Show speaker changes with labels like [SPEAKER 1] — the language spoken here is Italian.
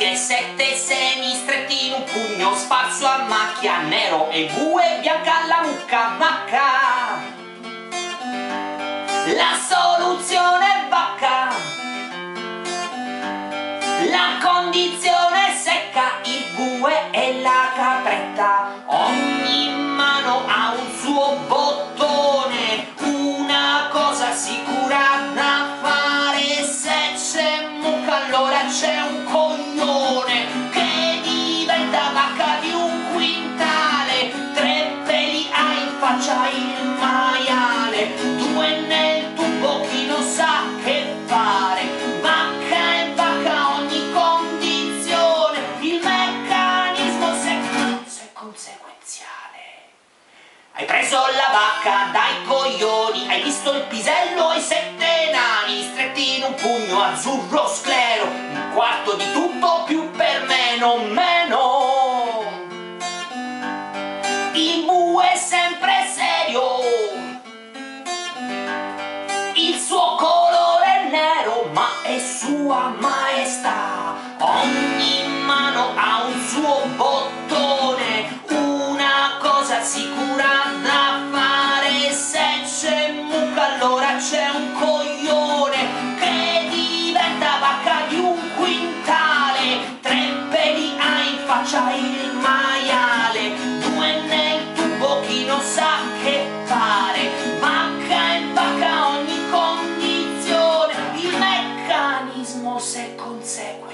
[SPEAKER 1] e 7 semi stretti in un pugno, sparso a macchia, nero e bue, bianca la mucca vacca. La soluzione è vacca, la condizione è secca, il bue e la capretta. Ogni mano ha un suo bottone, una cosa sicura da fare. Se c'è mucca allora c'è un coglione che diventa vacca di un quintale. 3 peli ha in faccia il maiale, 2 nel tubo chi non sa che fare. Vacca e vacca ogni condizione, il meccanismo conseguenziale. Hai preso la vacca dai coglioni, hai visto il pisello e 7 nani stretti in un pugno azzurro sclero, un quarto di tutto più per meno meno. Il bue è sempre serio, il suo colore è nero ma è sua maestà. Ogni mano ha un suo bottone, una cosa sicura da fare. Se c'è mucca allora c'è un coglione che diventa vacca di un quintale. 3 peli ha in faccia il maiale, 2 nel tubo chi non sa che fare. Vacca e vacca ogni condizione, il meccanismo se consegue.